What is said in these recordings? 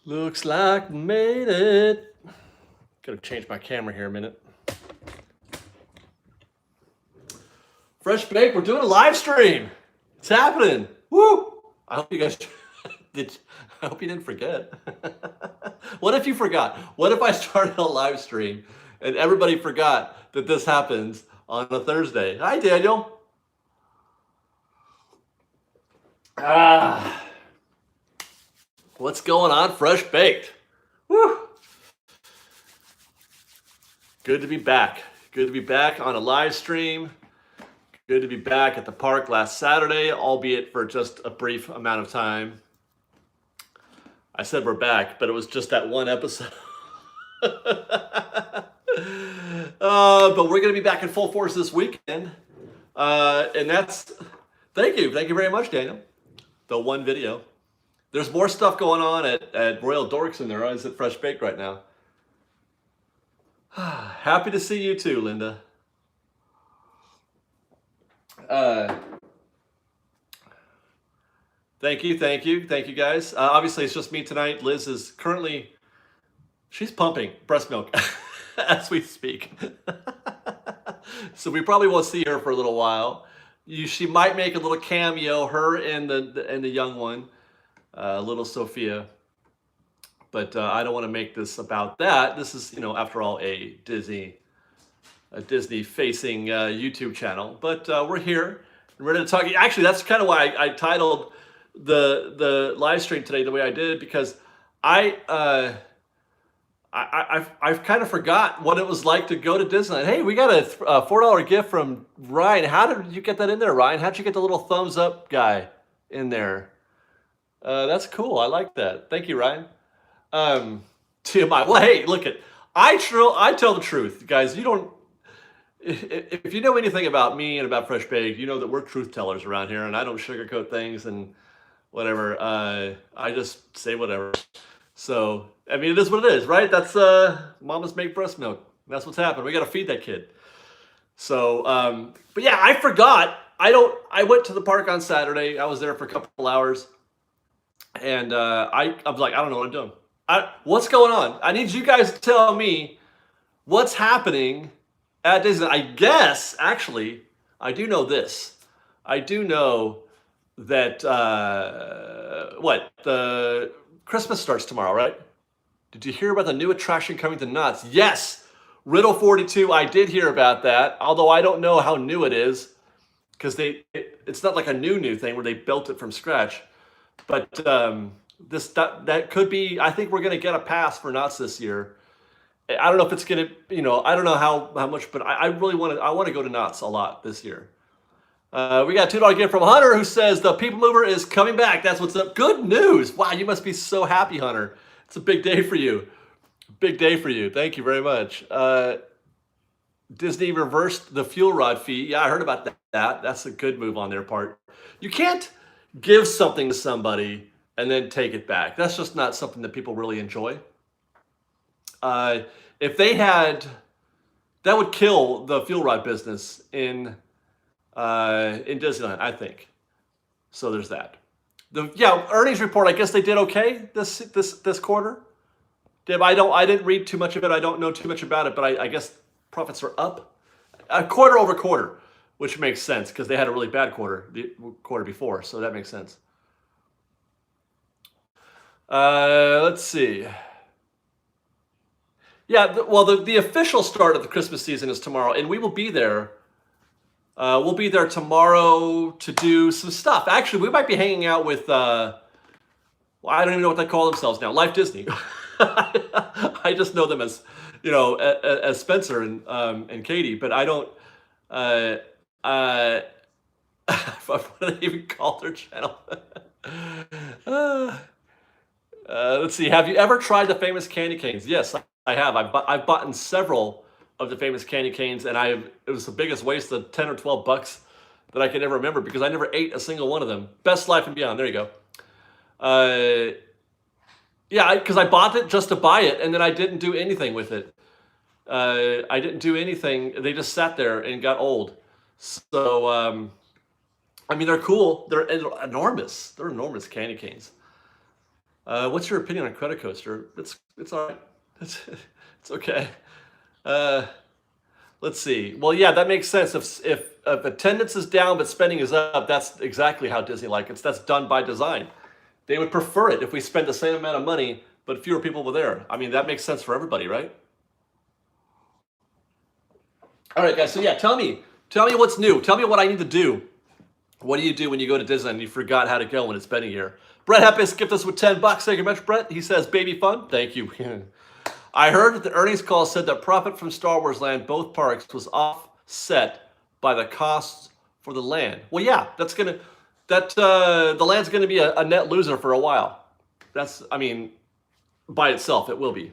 Looks like we made it. Gotta change my camera here a minute. Fresh Bake, we're doing a live stream. It's happening. Woo! I hope you guys did. I hope you didn't forget. What if you forgot? What if I started a live stream and everybody forgot that this happens on a Thursday? Hi, Daniel. What's going on, Fresh Baked? Woo! Good to be back. Good to be back on a live stream. Good to be back at the park last Saturday, albeit for just a brief amount of time. I said we're back, but it was just that one episode. But we're going to be back in full force this weekend. And that's, thank you very much, Daniel. The one video. There's more stuff going on at Royal Dorks in there. I was at Fresh Baked right now. Happy to see you too, Linda. Thank you guys. Obviously, it's just me tonight. Liz is currently, she's pumping breast milk as we speak. So we probably won't see her for a little while. She might make a little cameo, her and the young one, little Sophia. But I don't want to make this about that. This is, after all, a Disney-facing YouTube channel. But we're here, ready to talk. Actually, that's kind of why I titled the live stream today the way I did, because I've kind of forgot what it was like to go to Disneyland. Hey, we got a $4 gift from Ryan. How did you get that in there, Ryan? How'd you get the little thumbs up guy in there? That's cool. I like that. Thank you, Ryan. TMI. Well, hey, look I tell the truth, guys. If you know anything about me and about Fresh Baked, you know that we're truth tellers around here, and I don't sugarcoat things and whatever. I just say whatever. So, I mean, it is what it is, right? That's mamas make breast milk. That's what's happened. We got to feed that kid. So, but yeah, I forgot. I went to the park on Saturday. I was there for a couple hours, and I was like, I don't know what I'm doing. What's going on? I need you guys to tell me what's happening at Disney. I guess, actually, I do know this. I do know that, the Christmas starts tomorrow, right? Did you hear about the new attraction coming to Knott's? Yes, Riddle 42, I did hear about that, although I don't know how new it is, because it's not like a new thing where they built it from scratch. But that could be, I think we're going to get a pass for Knott's this year. I don't know if it's going to, I don't know how much, but I really want to go to Knott's a lot this year. We got a $2 gift from Hunter, who says the People Mover is coming back. That's what's up. Good news. Wow, you must be so happy, Hunter. It's a big day for you. Big day for you. Thank you very much. Disney reversed the fuel rod fee. Yeah, I heard about that. That's a good move on their part. You can't give something to somebody and then take it back. That's just not something that people really enjoy. If they had, that would kill the fuel rod business in Disneyland, I think. So there's that. Earnings report. I guess they did okay this quarter. Deb, I didn't read too much of it. I don't know too much about it, but I guess profits are up, quarter over quarter, which makes sense because they had a really bad quarter the quarter before, so that makes sense. Let's see. Yeah, the official start of the Christmas season is tomorrow, and we will be there. We'll be there tomorrow to do some stuff. Actually, we might be hanging out with, I don't even know what they call themselves now, Life Disney. I just know them as, as Spencer and Katie, but I don't, what do they even call their channel? Let's see. Have you ever tried the famous candy canes? Yes, I have. I've bought several of the famous candy canes, and it was the biggest waste of 10 or 12 bucks that I can ever remember because I never ate a single one of them. Best Life and Beyond. There you go. Yeah, because I bought it just to buy it, and then I didn't do anything with it. I didn't do anything. They just sat there and got old. So, I mean, they're cool. They're enormous. They're enormous candy canes. What's your opinion on Credit Coaster? It's all right. It's okay. Uh, let's see. Well, yeah, that makes sense. If attendance is down but spending is up, that's exactly how Disney like it. That's done by design. They would prefer it if we spend the same amount of money but fewer people were there. I mean, that makes sense for everybody, right? All right, guys. So yeah, tell me what's new. Tell me what I need to do. What do you do when you go to Disneyland and you forgot how to go when it's been a year? Brett Heppis gift us with $10. Thank you very much, Brett. He says, baby fun. Thank you. I heard that the earnings call said that profit from Star Wars Land, both parks, was offset by the costs for the land. Well, yeah, the land's gonna be a net loser for a while. I mean, by itself, it will be.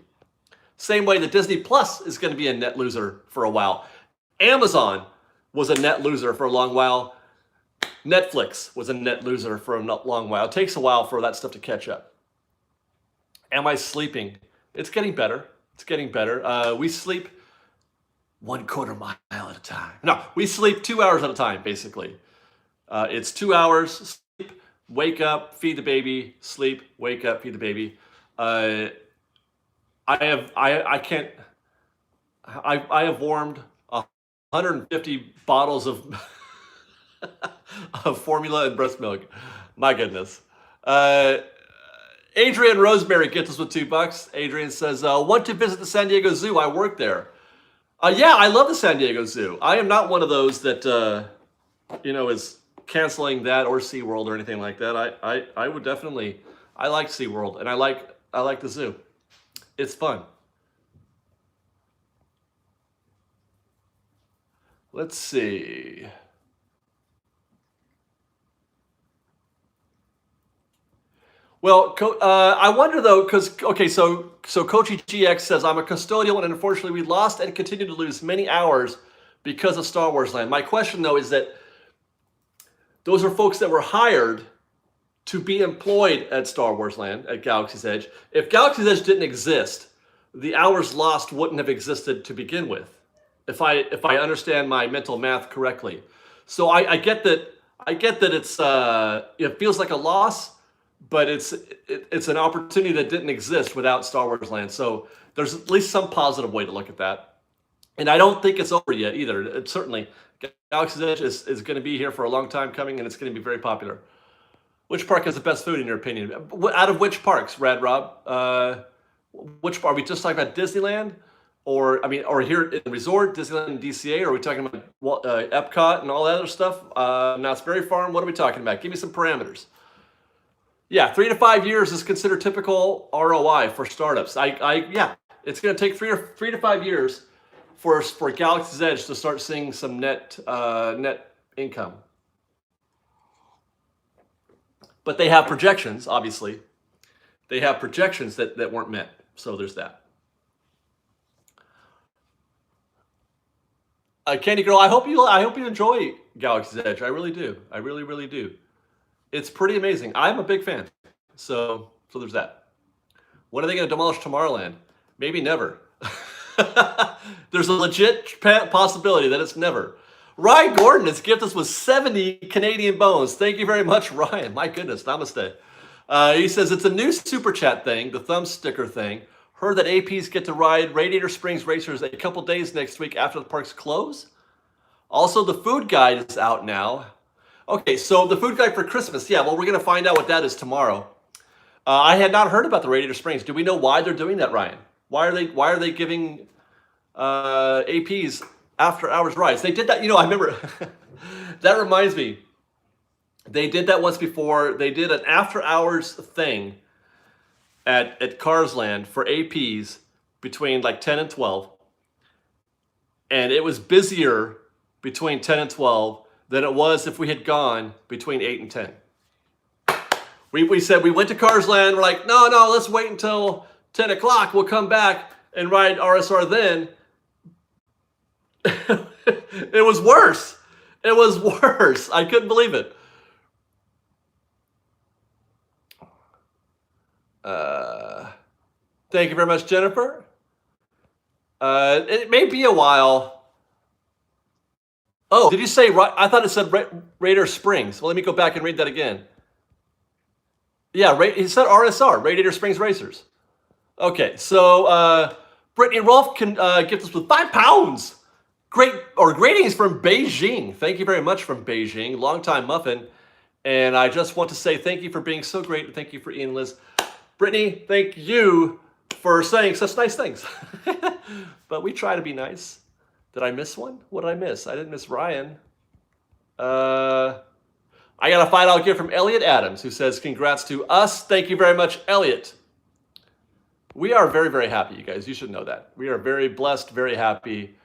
Same way that Disney Plus is going to be a net loser for a while. Amazon was a net loser for a long while. Netflix was a net loser for a long while. It takes a while for that stuff to catch up. Am I sleeping? It's getting better. It's getting better. We sleep 1/4 mile at a time. No, we sleep 2 hours at a time, basically. It's 2 hours, sleep, wake up, feed the baby, sleep, wake up, feed the baby. I have warmed 150 bottles of of formula and breast milk. My goodness. Adrian Rosemary gets us with $2. Adrian says, want to visit the San Diego Zoo. I work there. Yeah, I love the San Diego Zoo. I am not one of those that, is canceling that or SeaWorld or anything like that. I would definitely, I like SeaWorld and I like the zoo. It's fun. Let's see. Well, I wonder though, because so Coachy GX says I'm a custodial, and unfortunately we lost and continue to lose many hours because of Star Wars Land. My question though is that those are folks that were hired to be employed at Star Wars Land at Galaxy's Edge. If Galaxy's Edge didn't exist, the hours lost wouldn't have existed to begin with. If I understand my mental math correctly, so I get that it's it feels like a loss. But it's an opportunity that didn't exist without Star Wars Land. So there's at least some positive way to look at that. And I don't think it's over yet either. It certainly, Galaxy's Edge is going to be here for a long time coming, and it's going to be very popular. Which park has the best food in your opinion? Out of which parks, Rad Rob? Which are we just talking about Disneyland, or here in the resort, Disneyland and DCA? Or are we talking about Epcot and all that other stuff? Knott's Berry Farm. What are we talking about? Give me some parameters. Yeah, 3 to 5 years is considered typical ROI for startups. Yeah, it's going to take 3 to 5 years for Galaxy's Edge to start seeing some net income. But they have projections, obviously. They have projections that weren't met. So there's that. Candy Girl, I hope you enjoy Galaxy's Edge. I really do. I really, really do. It's pretty amazing. I'm a big fan. So there's that. When are they going to demolish Tomorrowland? Maybe never. There's a legit possibility that it's never. Ryan Gordon has gifted us with 70 Canadian bones. Thank you very much, Ryan. My goodness, namaste. He says it's a new super chat thing, the thumb sticker thing. Heard that APs get to ride Radiator Springs Racers a couple days next week after the parks close. Also, the food guide is out now. Okay, so the food guide for Christmas. Yeah, well, we're going to find out what that is tomorrow. I had not heard about the Radiator Springs. Do we know why they're doing that, Ryan? Why are they giving APs after hours rides? They did that. I remember. That reminds me. They did that once before. They did an after hours thing at Cars Land for APs between like 10 and 12, and it was busier between 10 and 12 than it was if we had gone between 8 and 10. We said we went to Cars Land. We're like, no, let's wait until 10 o'clock. We'll come back and ride RSR then. It was worse. It was worse. I couldn't believe it. Thank you very much, Jennifer. It may be a while. Oh, did you say, I thought it said Radiator Springs. Well, let me go back and read that again. Yeah, he said RSR, Radiator Springs Racers. Okay, so Brittany Rolfe can gift us with £5. Greetings from Beijing. Thank you very much from Beijing. Longtime muffin. And I just want to say thank you for being so great. And thank you for Ian and Liz. Brittany, thank you for saying such nice things. But we try to be nice. Did I miss one? What did I miss? I didn't miss Ryan. I got a $5 gift from Elliot Adams, who says, congrats to us. Thank you very much, Elliot. We are very, very happy, you guys. You should know that. We are very blessed, very happy.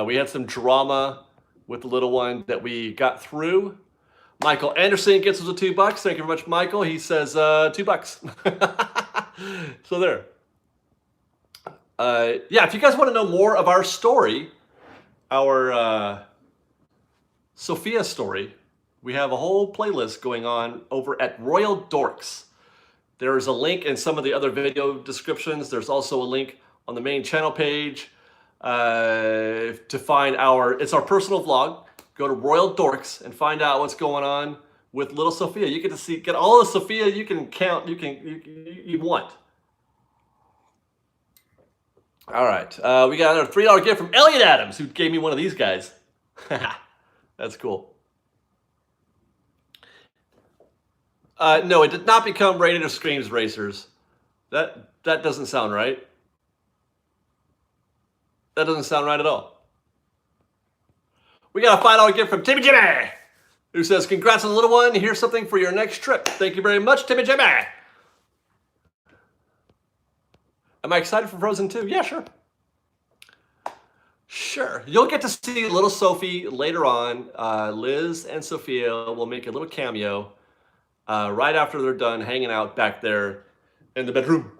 We had some drama with the little one that we got through. Michael Anderson gets us a $2. Thank you very much, Michael. He says $2. So there. Yeah, if you guys want to know more of our story, our Sophia story, we have a whole playlist going on over at Royal Dorks. There's a link in some of the other video descriptions. There's also a link on the main channel page to find it's our personal vlog. Go to Royal Dorks and find out what's going on with little Sophia. You get to get all the Sophia you can count, you want. All right, we got another $3 gift from Elliot Adams, who gave me one of these guys. That's cool. No, it did not become Radiator Springs Racers. That doesn't sound right. That doesn't sound right at all. We got a $5 gift from Timmy Jimmy, who says, congrats on the little one. Here's something for your next trip. Thank you very much, Timmy Jimmy. Am I excited for Frozen 2? Yeah, sure. Sure. You'll get to see little Sophie later on. Liz and Sophia will make a little cameo right after they're done hanging out back there in the bedroom.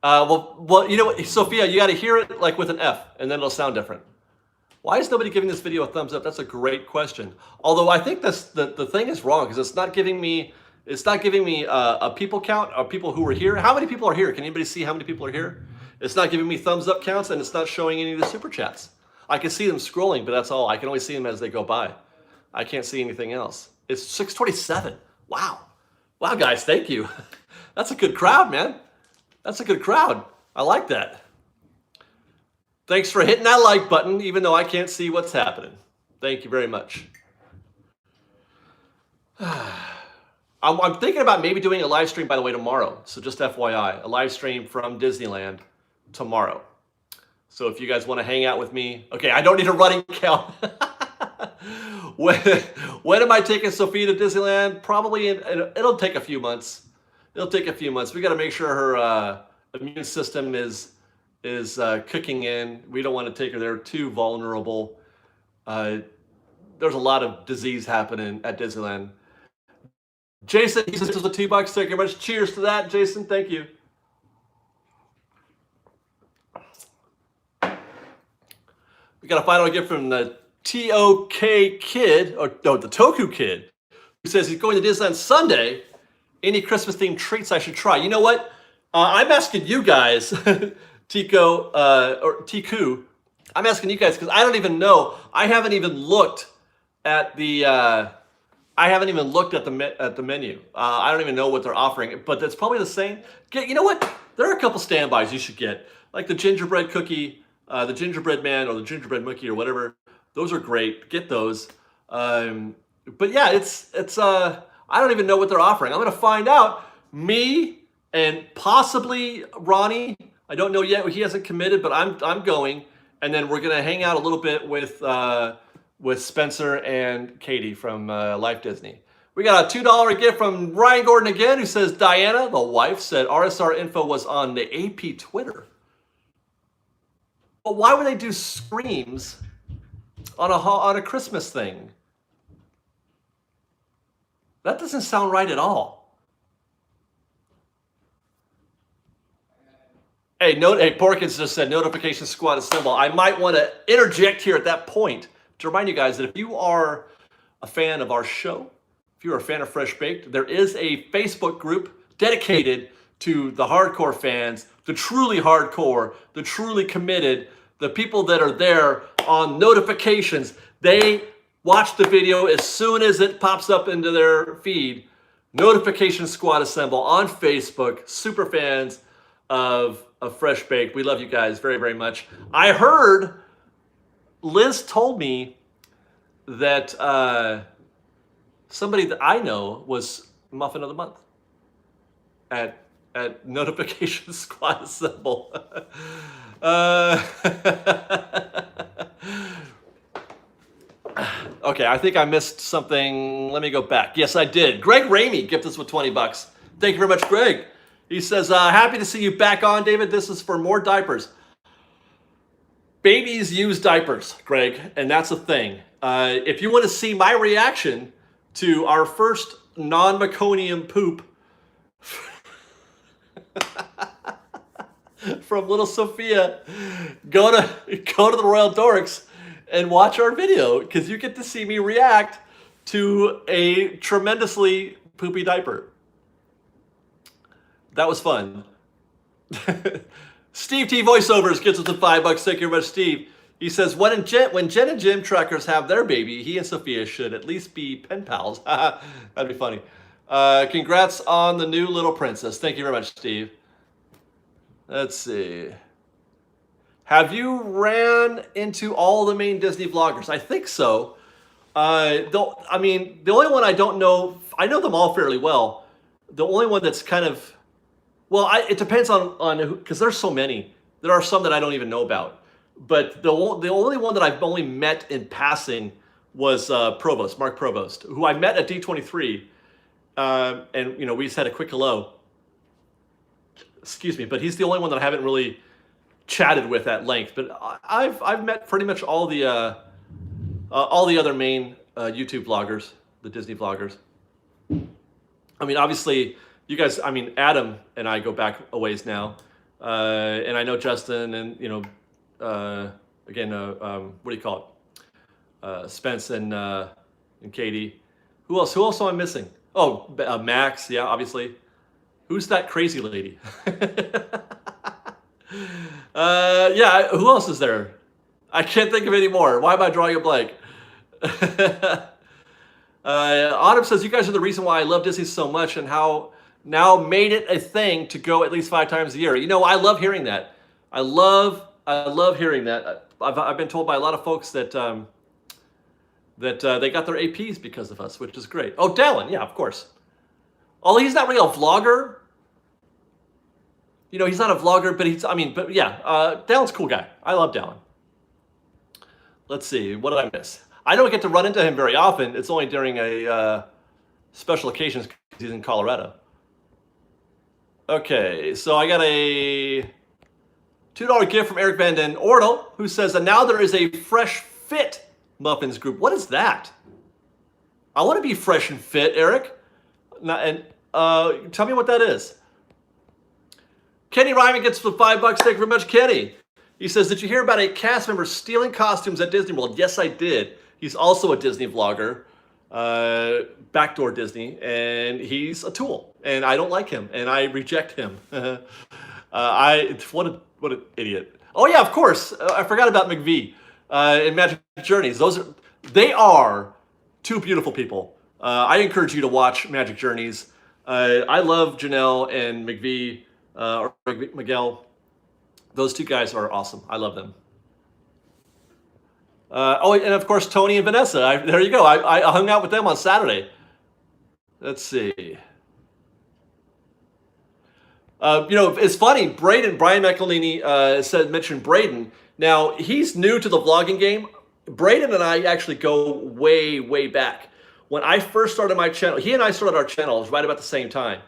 Well, you know what, Sophia, you got to hear it like with an F, and then it'll sound different. Why is nobody giving this video a thumbs up? That's a great question. Although I think the thing is wrong, because it's not giving me a people count of people who are here. How many people are here? Can anybody see how many people are here? It's not giving me thumbs up counts, and it's not showing any of the super chats. I can see them scrolling, but that's all. I can only see them as they go by. I can't see anything else. It's 6:27. Wow. Wow, guys, thank you. That's a good crowd, man. That's a good crowd. I like that. Thanks for hitting that like button, even though I can't see what's happening. Thank you very much. I'm thinking about maybe doing a live stream, by the way, tomorrow. So just FYI, a live stream from Disneyland tomorrow. So if you guys want to hang out with me, okay, I don't need a running count. When am I taking Sophia to Disneyland? Probably, it'll take a few months. It'll take a few months. We got to make sure her immune system is cooking in. We don't want to take her there too vulnerable. There's a lot of disease happening at Disneyland. Jason, he says the $2. Thank you very much. Cheers to that, Jason. Thank you. We got a $5 gift from the TOK Kid, or no, the Toku Kid, who says he's going to Disneyland Sunday. Any Christmas-themed treats I should try? You know what? I'm asking you guys, Tico or Tiku. I'm asking you guys because I don't even know. I haven't even looked at the. I haven't even looked at the menu. I don't even know what they're offering, but it's probably the same. You know what? There are a couple standbys you should get, like the gingerbread cookie, the gingerbread man, or the gingerbread Mickey, or whatever. Those are great. Get those. But yeah, it's. I don't even know what they're offering. I'm going to find out. Me and possibly Ronnie. I don't know yet. He hasn't committed, but I'm going. And then we're going to hang out a little bit with Spencer and Katie from Life Disney. We got a $2 gift from Ryan Gordon again, who says, Diana, the wife, said RSR info was on the AP Twitter. But why would they do screams on a Christmas thing? That doesn't sound right at all. Hey, Porkins just said notification squad is symbol. I might want to interject here at that point to remind you guys that if you are a fan of our show, if you're a fan of Fresh Baked, there is a Facebook group dedicated to the hardcore fans, the truly hardcore, the truly committed, the people that are there on notifications. They watch the video as soon as it pops up into their feed. Notification Squad Assemble on Facebook. Super fans of Fresh Baked. We love you guys very, very much. I heard Liz told me that somebody that I know was Muffin of the Month at Notification Squad Assemble. Okay, I think I missed something. Let me go back. Yes, I did. Greg Ramey gifted us with 20 bucks. Thank you very much, Greg. He says, happy to see you back on, David. This is for more diapers. Babies use diapers, Greg, and that's a thing. If you want to see my reaction to our first non-meconium poop from little Sophia, go to the Royal Dorks and watch our video, because you get to see me react to a tremendously poopy diaper. That was fun. Steve T Voiceovers gets us the $5. Thank you very much, Steve. He says, when Jen and Jim Truckers have their baby, he and Sophia should at least be pen pals. That'd be funny. Congrats on the new little princess. Thank you very much, Steve. Let's see. Have you ran into all the main Disney vloggers? I think so. I mean, the only one I don't know, I know them all fairly well. The only one that's kind of, well, it depends on who, because there's so many. There are some that I don't even know about. But the only one that I've only met in passing was Provost, Mark Provost, who I met at D23. And, you know, we just had a quick hello. Excuse me, but he's the only one that I haven't really chatted with at length. But I've met pretty much all the other main YouTube vloggers, the Disney vloggers. I mean, obviously, you guys, I mean, Adam and I go back a ways now. And I know Justin and, you know, again, what do you call it? Spence and Katie. Who else? Who else am I missing? Oh, Max, yeah, obviously. Who's that crazy lady? Yeah, who else is there? I can't think of any more. Why am I drawing a blank? Autumn says, you guys are the reason why I love Disney so much and how now made it a thing to go at least 5 times a year. You know, I love hearing that. I love hearing that. I've been told by a lot of folks that they got their APs because of us, which is great. Oh, Dallin, yeah, of course. Although he's not really a vlogger. You know, he's not a vlogger, but but yeah, Dallin's a cool guy. I love Dallin. Let's see, what did I miss? I don't get to run into him very often. It's only during a special occasions because he's in Colorado. Okay, so I got a $2 gift from Eric Van Den Ordel, who says, and now there is a Fresh Fit Muffins group. What is that? I want to be fresh and fit, Eric. And tell me what that is. Kenny Ryman gets the $5. Thank you very much, Kenny. He says, did you hear about a cast member stealing costumes at Disney World? Yes, I did. He's also a Disney vlogger, backdoor Disney, and he's a tool. And I don't like him, and I reject him. What an idiot. Oh yeah, of course. I forgot about McVie and Magic Journeys. They are two beautiful people. I encourage you to watch Magic Journeys. I love Janelle and McVie. Or Miguel, those two guys are awesome. I love them. Oh, and of course, Tony and Vanessa. There you go. I hung out with them on Saturday. Let's see. You know, it's funny. Brian McElhaney mentioned Braden. Now, he's new to the vlogging game. Braden and I actually go way, way back. When I first started my channel, he and I started our channels right about the same time.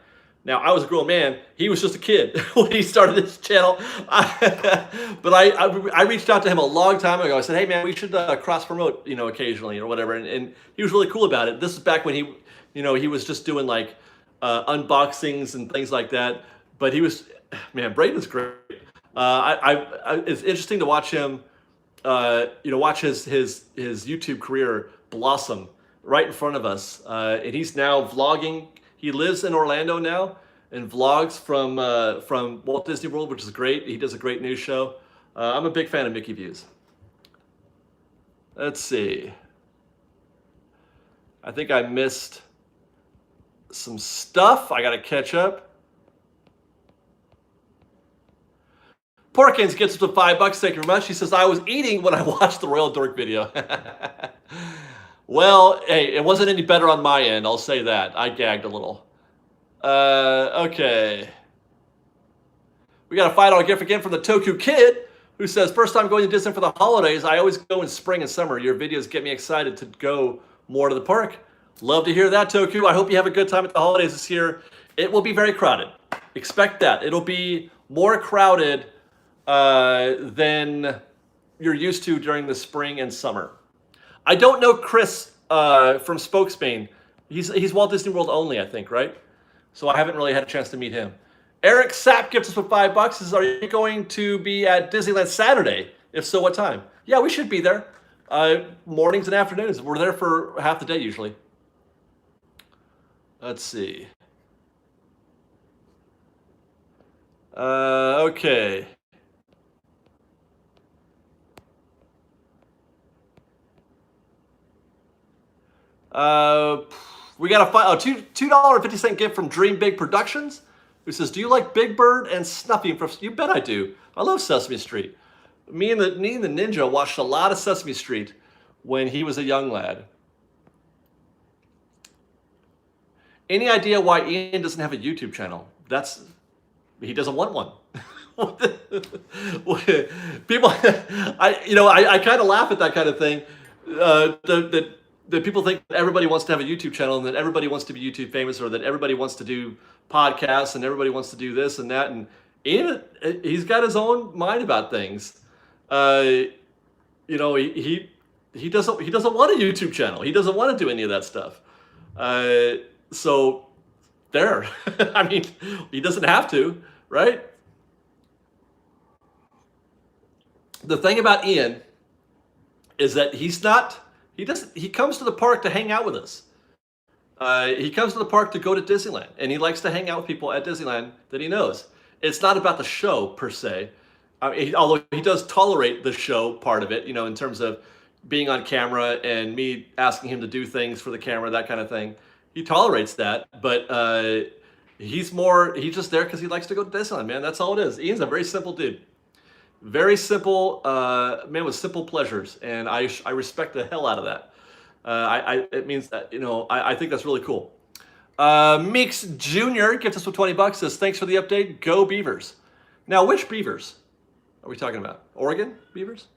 Now, I was a grown man. He was just a kid when he started his channel. But I reached out to him a long time ago. I said, hey, man, we should cross-promote, you know, occasionally or whatever. And he was really cool about it. This is back when he, you know, he was just doing, like, unboxings and things like that. But he was, man, Braden's great. It's interesting to watch him, you know, watch his YouTube career blossom right in front of us. And he's now vlogging. He lives in Orlando now and vlogs from Walt Disney World, which is great. He does a great news show. I'm a big fan of Mickey Views. Let's see. I think I missed some stuff. I got to catch up. Porkins gets us with $5. Thank you very much. She says, I was eating when I watched the Royal Dork video. Well, hey, it wasn't any better on my end. I'll say that. I gagged a little. Okay. We got a $5 gift again from the Toku Kid, who says, first time going to Disney for the holidays. I always go in spring and summer. Your videos get me excited to go more to the park. Love to hear that, Toku. I hope you have a good time at the holidays this year. It will be very crowded. Expect that. It'll be more crowded than you're used to during the spring and summer. I don't know Chris from Spokespain. He's Walt Disney World only, I think, right? So I haven't really had a chance to meet him. Eric Sapp gifts us with $5. Says, are you going to be at Disneyland Saturday? If so, what time? Yeah, we should be there. Mornings and afternoons. We're there for half the day usually. Let's see. Okay. We got a $2.50 gift from Dream Big Productions, who says, do you like Big Bird and Snuffy? You bet I do. I love Sesame Street. Me and the Ninja watched a lot of Sesame Street when he was a young lad. Any idea why Ian doesn't have a YouTube channel? He doesn't want one. People, I kind of laugh at that kind of thing. That people think that everybody wants to have a YouTube channel and that everybody wants to be YouTube famous, or that everybody wants to do podcasts and everybody wants to do this and that. And Ian, he's got his own mind about things. He doesn't want a YouTube channel. He doesn't want to do any of that stuff. So there, I mean, he doesn't have to, right? The thing about Ian is that he comes to the park to hang out with us. He comes to the park to go to Disneyland, and he likes to hang out with people at Disneyland that he knows. It's not about the show per se, although he does tolerate the show part of it, in terms of being on camera and me asking him to do things for the camera, that kind of thing. He tolerates that, but he's just there because he likes to go to Disneyland, man. That's all it is. Ian's a very simple dude. Very simple man with simple pleasures, and I respect the hell out of that. It means that, I think that's really cool. Meeks Jr. gives us with $20. Says, thanks for the update. Go Beavers. Now, which Beavers are we talking about? Oregon Beavers?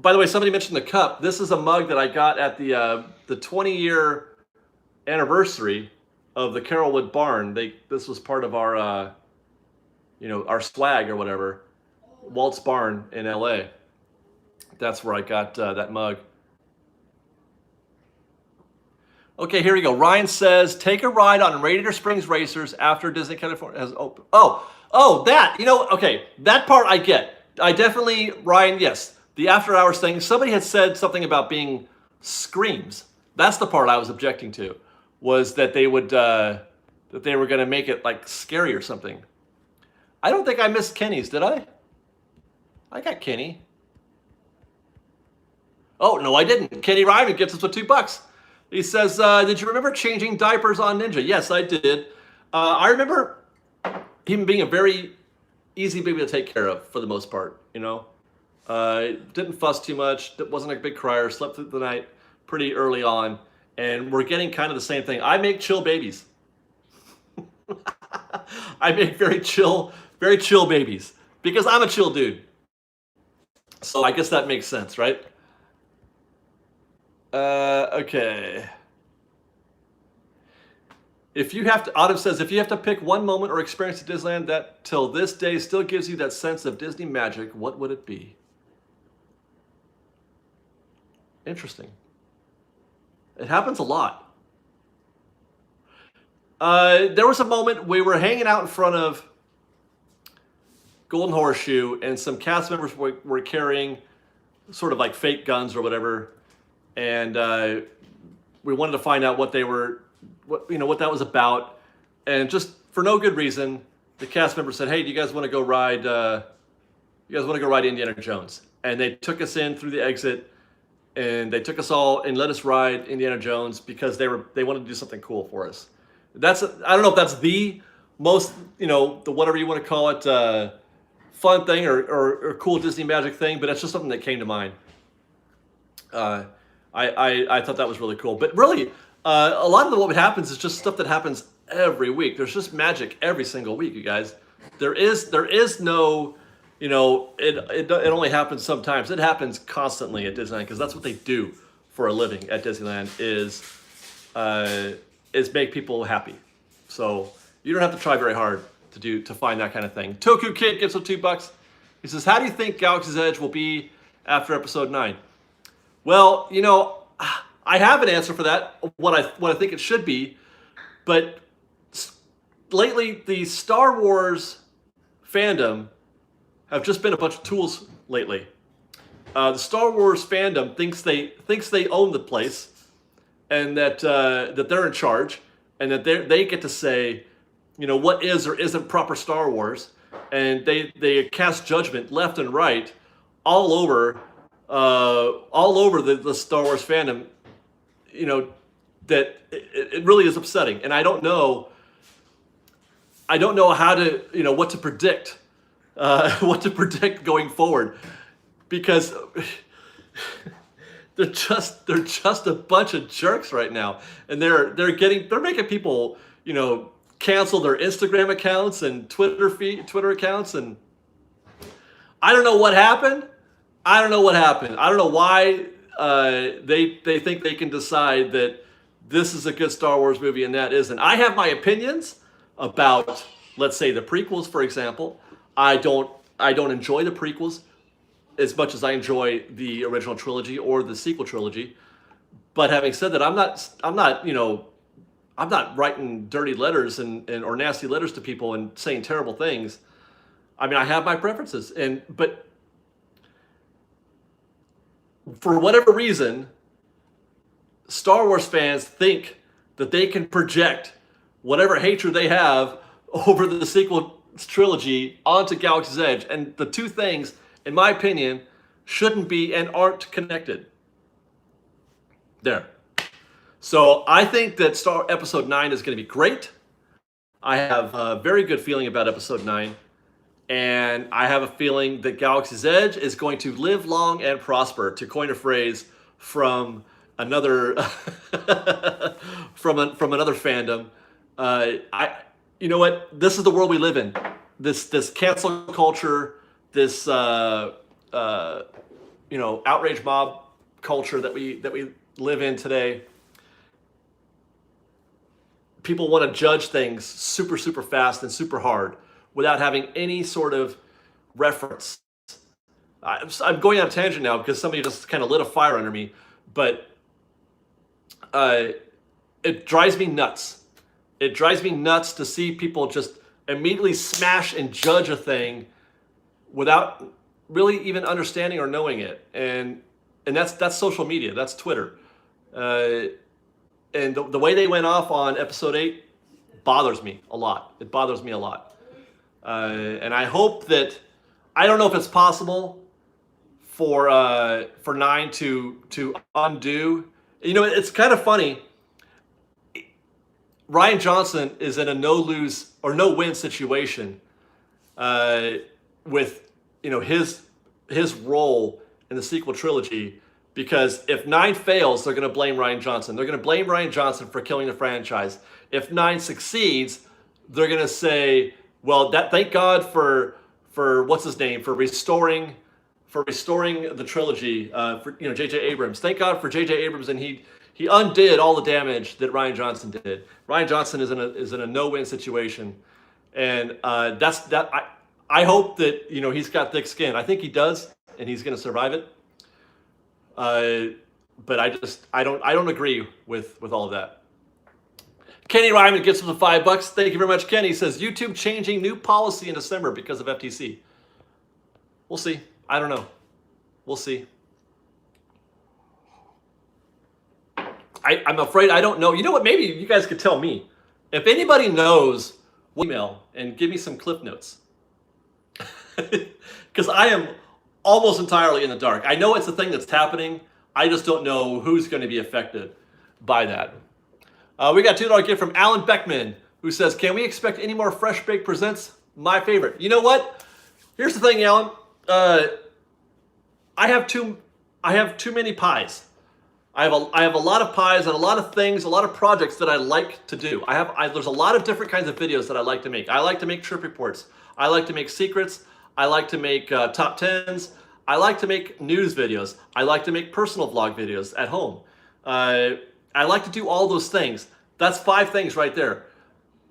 By the way, somebody mentioned the cup. This is a mug that I got at the 20-year anniversary of the Carrollwood Barn. This was part of our our swag or whatever. Walt's Barn in LA. That's where I got that mug. Okay, here we go. Ryan says, take a ride on Radiator Springs Racers after Disney California has opened. Oh, that. Okay, that part I get. I definitely, Ryan, yes. The after hours thing, somebody had said something about being screams. That's the part I was objecting to, was that they would, that they were going to make it like scary or something. I don't think I missed Kenny's, did I? I got Kenny. Oh, no, I didn't. Kenny Ryman gets us with $2. He says, did you remember changing diapers on Ninja? Yes, I did. I remember him being a very easy baby to take care of for the most part, Didn't fuss too much. Wasn't a big crier. Slept through the night pretty early on. And we're getting kind of the same thing. I make chill babies. I make very chill babies because I'm a chill dude. So I guess that makes sense, right? Okay. Autumn says, if you have to pick one moment or experience at Disneyland that till this day still gives you that sense of Disney magic, what would it be? Interesting. It happens a lot. There was a moment we were hanging out in front of Golden Horseshoe, and some cast members were carrying sort of like fake guns or whatever, and we wanted to find out what that was about. And just for no good reason, the cast member said, "Hey, do you guys want to go ride? Indiana Jones?" And they took us in through the exit, and they took us all and let us ride Indiana Jones because they wanted to do something cool for us. I don't know if that's the most, the whatever you want to call it, fun thing or cool Disney magic thing, but that's just something that came to mind. I thought that was really cool. But really, a lot of what happens is just stuff that happens every week. There's just magic every single week, you guys. There is no, it only happens sometimes. It happens constantly at Disneyland because that's what they do for a living at Disneyland is make people happy. So you don't have to try very hard to find that kind of thing. Toku Kid gives him $2. He says, "How do you think Galaxy's Edge will be after Episode 9?" Well, I have an answer for that. What I think it should be, but lately the Star Wars fandom have just been a bunch of tools lately. The Star Wars fandom thinks they own the place, and that they're in charge, and that they get to say, what is or isn't proper Star Wars, and they cast judgment left and right all over the Star Wars fandom. That it really is upsetting, and I don't know how to what to predict. What to predict going forward, because they're just a bunch of jerks right now, and they're making people cancel their Instagram accounts and Twitter accounts, and I don't know what happened. I don't know why they think they can decide that this is a good Star Wars movie and that isn't. I have my opinions about, let's say, the prequels, for example. I don't enjoy the prequels as much as I enjoy the original trilogy or the sequel trilogy. But having said that, I'm not writing dirty letters or nasty letters to people and saying terrible things. I mean, I have my preferences, but for whatever reason, Star Wars fans think that they can project whatever hatred they have over the sequel trilogy onto Galaxy's Edge, and the two things, in my opinion, shouldn't be and aren't connected. There. So I think that Episode 9 is going to be great. I have a very good feeling about Episode 9, and I have a feeling that Galaxy's Edge is going to live long and prosper, to coin a phrase from another from another fandom. You know what? This is the world we live in. This cancel culture, this outrage mob culture that we live in today. People want to judge things super, super fast and super hard without having any sort of reference. I'm going on a tangent now because somebody just kind of lit a fire under me, but it drives me nuts. It drives me nuts to see people just immediately smash and judge a thing without really even understanding or knowing it. And that's social media. That's Twitter. And the way they went off on Episode 8 bothers me a lot. It bothers me a lot. And I hope that, I don't know if it's possible for 9 to undo. It's kind of funny. Rian Johnson is in a no-lose or no-win situation with his role in the sequel trilogy, because if 9 fails, they're going to blame Rian Johnson. They're going to blame Rian Johnson for killing the franchise. If 9 succeeds, they're going to say, well, thank God for what's his name, for restoring the trilogy, for J.J. Abrams. Thank God for J.J. Abrams, and he undid all the damage that Rian Johnson did. Rian Johnson is in a no-win situation, and I hope that he's got thick skin. I think he does, and he's going to survive it. But I don't agree with all of that. Kenny Ryman gets him the $5. Thank you very much, Kenny. He says YouTube changing new policy in December because of FTC. We'll see. I don't know. We'll see. I'm afraid I don't know. You know what? Maybe you guys could tell me. If anybody knows, email and give me some cliff notes. Because I am almost entirely in the dark. I know it's a thing that's happening. I just don't know who's going to be affected by that. We got a $2 gift from Alan Beckman, who says, can we expect any more Fresh Baked Presents? My favorite. You know what? Here's the thing, Alan. I have too many pies. I have a lot of pies and a lot of things, a lot of projects that I like to do. There's a lot of different kinds of videos that I like to make. I like to make trip reports. I like to make secrets. I like to make top 10s. I like to make news videos. I like to make personal vlog videos at home. I like to do all those things. That's 5 things right there.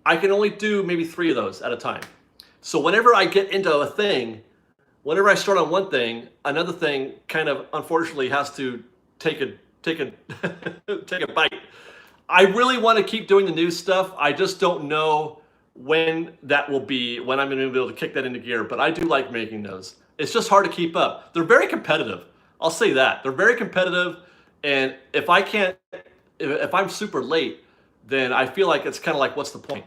I can only do maybe 3 of those at a time. So whenever I get into a thing, whenever I start on one thing, another thing kind of unfortunately has to take a take a bite. I really want to keep doing the news stuff. I just don't know when that will be, when I'm going to be able to kick that into gear, but I do like making those. It's just hard to keep up. They're very competitive. I'll say that. They're very competitive, and if I'm super late, then I feel like it's kind of like, what's the point?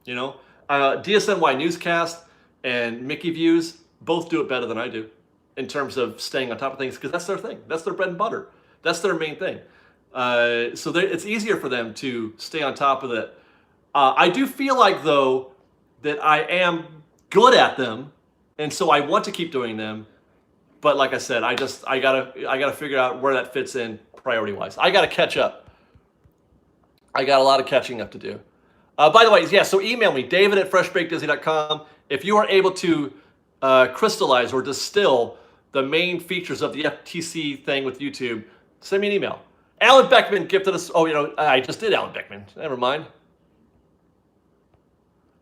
You know? DSNY Newscast and Mickey Views both do it better than I do in terms of staying on top of things, because that's their thing. That's their bread and butter. That's their main thing. So it's easier for them to stay on top of it. I do feel like, though, that I am good at them, and so I want to keep doing them. But like I said, I gotta figure out where that fits in priority-wise. I gotta catch up. I got a lot of catching up to do. By the way, yeah, so email me, david@freshbakedisney.com. If you are able to crystallize or distill the main features of the FTC thing with YouTube, send me an email. Alan Beckman gifted us, I just did Alan Beckman. Never mind.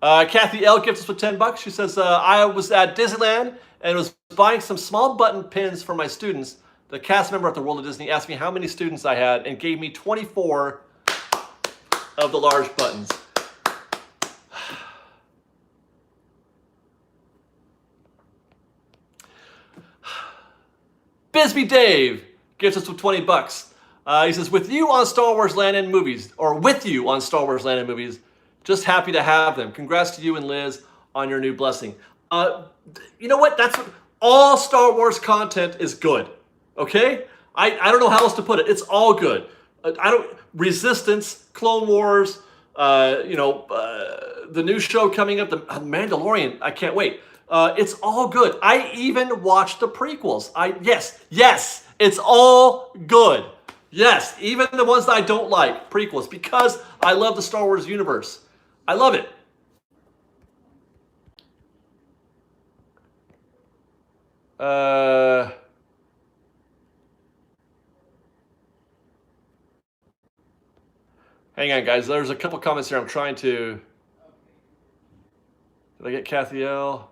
Kathy L gifted us with $10. She says, I was at Disneyland and was buying some small button pins for my students. The cast member at the World of Disney asked me how many students I had and gave me 24 of the large buttons. Bisbee Dave gifts us with $20. He says, with you on Star Wars Land and Movies, just happy to have them. Congrats to you and Liz on your new blessing. You know what? All Star Wars content is good. Okay? I don't know how else to put it. It's all good. Resistance, Clone Wars, the new show coming up, The Mandalorian. I can't wait. It's all good. I even watched the prequels. Yes, it's all good. Yes, even the ones that I don't like, prequels, because I love the Star Wars universe. I love it. Hang on, guys. There's a couple comments here. I'm trying to... Did I get Kathy L?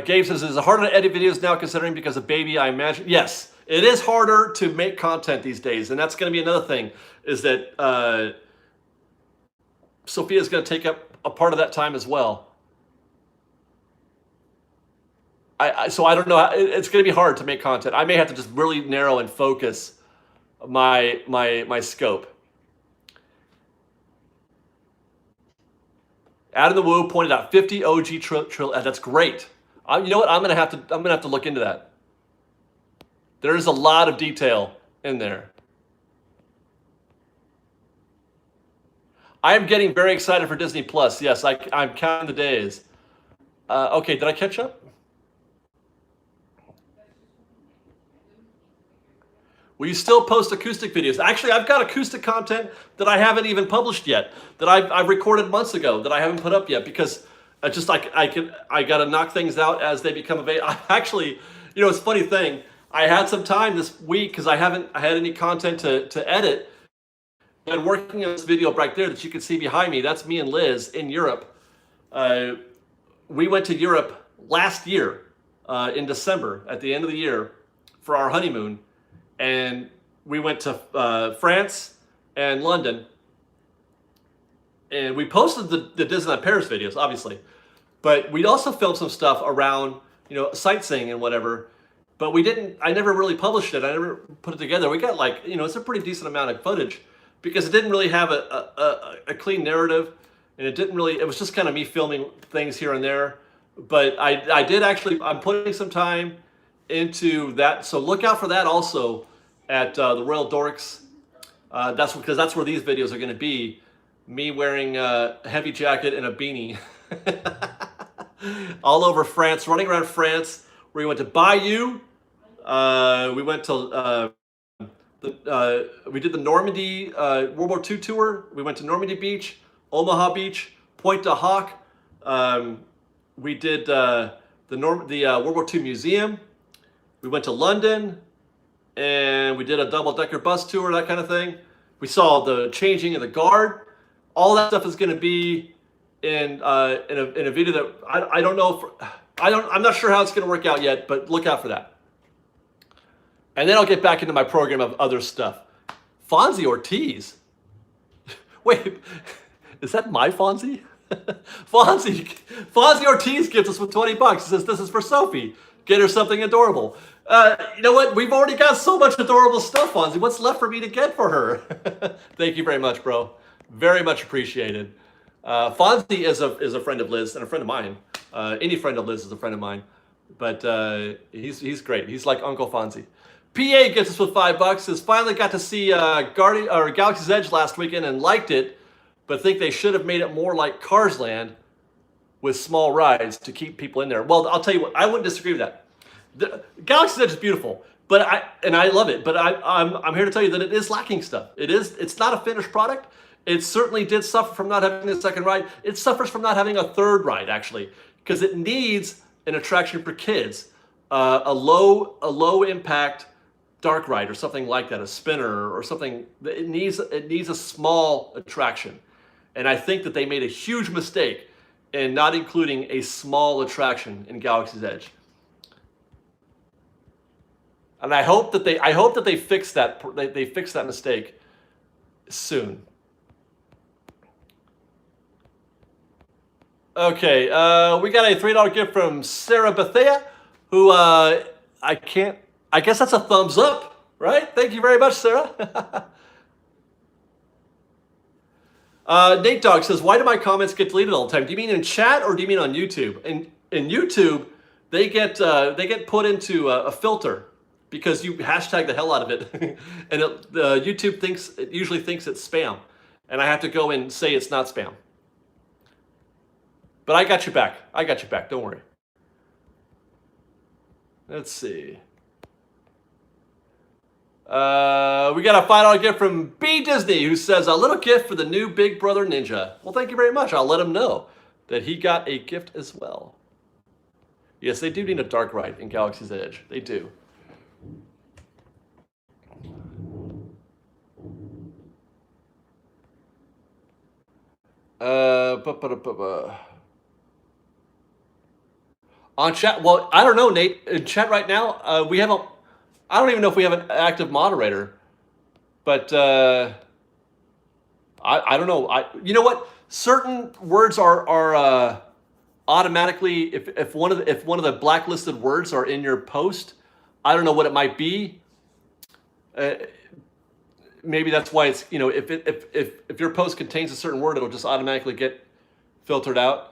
Gabe says, is it harder to edit videos now considering because of baby, I imagine? Yes, it is harder to make content these days. And that's going to be another thing, is that Sophia's going to take up a part of that time as well. So I don't know. It's going to be hard to make content. I may have to just really narrow and focus my scope. Adam the Woo pointed out 50 OG that's great. You know what? I'm gonna have to look into that. There is a lot of detail in there. I am getting very excited for Disney Plus. Yes, I'm counting the days. Okay, did I catch up? Will you still post acoustic videos? Actually, I've got acoustic content that I haven't even published yet, that I've recorded months ago that I haven't put up yet, because it's just like I got to knock things out as they become available. Actually, it's a funny thing. I had some time this week because I haven't had any content to edit. And working on this video right there that you can see behind me, that's me and Liz in Europe. We went to Europe last year in December, at the end of the year, for our honeymoon. And we went to France and London. And we posted the Disneyland Paris videos, obviously. But we also filmed some stuff around, sightseeing and whatever. But I never really published it. I never put it together. We got it's a pretty decent amount of footage. because it didn't really have a clean narrative, and it didn't really. It was just kind of me filming things here and there. But I did actually. I'm putting some time into that, so look out for that also at the Royal Dorks. That's because that's where these videos are going to be. Me wearing a heavy jacket and a beanie, all over France, running around France. We went to Bayeux. We went to we did the Normandy World War II tour. We went to Normandy Beach, Omaha Beach, Pointe du Hoc. We did the World War II Museum. We went to London, and we did a double-decker bus tour, that kind of thing. We saw the changing of the guard. All that stuff is going to be in a video that I don't know. I'm not sure how it's going to work out yet, but look out for that. And then I'll get back into my program of other stuff. Fonzie Ortiz. Wait, is that my Fonzie? Fonzie Ortiz gives us with $20. He says, this is for Sophie. Get her something adorable. You know what? We've already got so much adorable stuff, Fonzie. What's left for me to get for her? Thank you very much, bro. Very much appreciated. Fonzie is a friend of Liz and a friend of mine. Any friend of Liz is a friend of mine. But he's great. He's like Uncle Fonzie. PA gets us with $5. Says finally got to see Galaxy's Edge last weekend and liked it, but think they should have made it more like Cars Land with small rides to keep people in there. Well, I'll tell you what, I wouldn't disagree with that. The Galaxy's Edge is beautiful, but I love it. But I'm here to tell you that it is lacking stuff. It's not a finished product. It certainly did suffer from not having a second ride. It suffers from not having a third ride, actually, because it needs an attraction for kids, a low impact dark ride or something like that, a spinner or something. It needs a small attraction, and I think that they made a huge mistake in not including a small attraction in Galaxy's Edge. And I hope that they fix that. They fix that mistake soon. Okay, we got a $3 gift from Sarah Bethea, who I guess that's a thumbs up, right? Thank you very much, Sarah. Nate Dogg says, why do my comments get deleted all the time? Do you mean in chat or do you mean on YouTube? In YouTube, they get put into a filter because you hashtag the hell out of it, and YouTube usually thinks it's spam, and I have to go and say it's not spam. But I got you back. Don't worry. Let's see. We got a $5 gift from B Disney, who says, a little gift for the new Big Brother Ninja. Well, thank you very much. I'll let him know that he got a gift as well. Yes, they do need a dark ride in Galaxy's Edge. They do. On chat, well, I don't know, Nate. In chat right now, I don't even know if we have an active moderator, but I don't know. You know what? Certain words are automatically, if one of the blacklisted words are in your post, I don't know what it might be. Maybe that's why it's, you know, if your post contains a certain word, it'll just automatically get filtered out.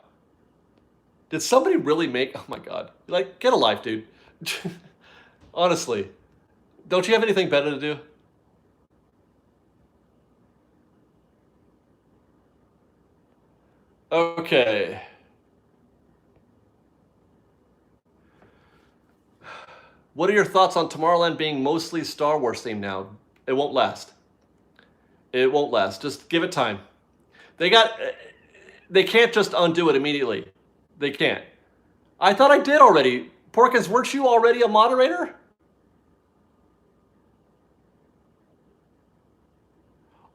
Did somebody really make, oh my God, like, get a life, dude. Honestly, don't you have anything better to do? Okay. What are your thoughts on Tomorrowland being mostly Star Wars themed now? It won't last. It won't last. Just give it time. They can't just undo it immediately. They can't. I thought I did already. Porkins, weren't you already a moderator?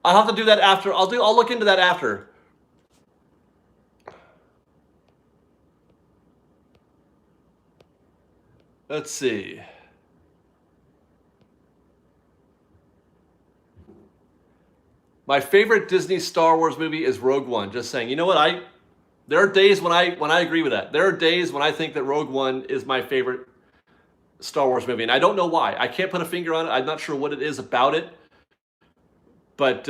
I'll have to do that after. I'll look into that after. Let's see. My favorite Disney Star Wars movie is Rogue One. Just saying. You know what? There are days when I agree with that. There are days when I think that Rogue One is my favorite Star Wars movie, and I don't know why. I can't put a finger on it. I'm not sure what it is about it, but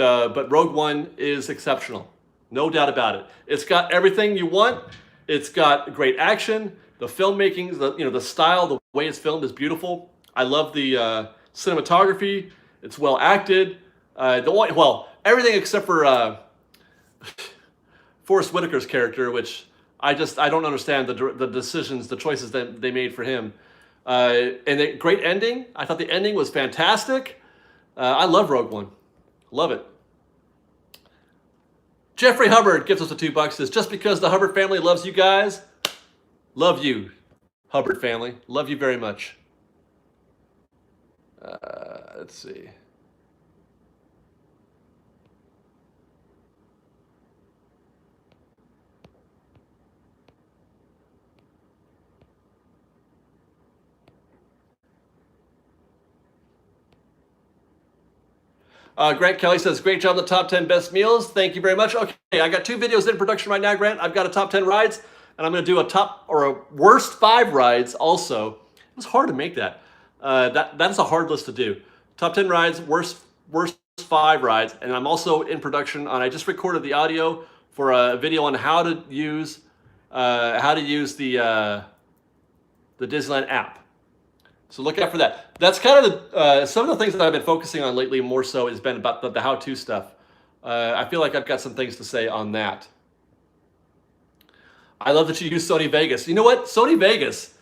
Rogue One is exceptional, no doubt about it. It's got everything you want. It's got great action. The filmmaking, the style, the way it's filmed is beautiful. I love the cinematography. It's well acted. Everything except for Forrest Whitaker's character, which I don't understand the decisions, the choices that they made for him. And the great ending. I thought the ending was fantastic. I love Rogue One. Love it. Jeffrey Hubbard gives us $2. Says, just because the Hubbard family loves you guys, love you, Hubbard family. Love you very much. Let's see. Grant Kelly says, great job on the top 10 best meals. Thank you very much. Okay, I got 2 videos in production right now, Grant. I've got a top 10 rides, and I'm going to do a worst 5 rides also. It was hard to make that. That's a hard list to do. Top 10 rides, worst 5 rides, and I'm also in production on, I just recorded the audio for a video on how to use the Disneyland app. So look out for that. That's kind of some of the things that I've been focusing on lately. More so has been about the how-to stuff. I feel like I've got some things to say on that. I love that you use Sony Vegas. You know what? Sony Vegas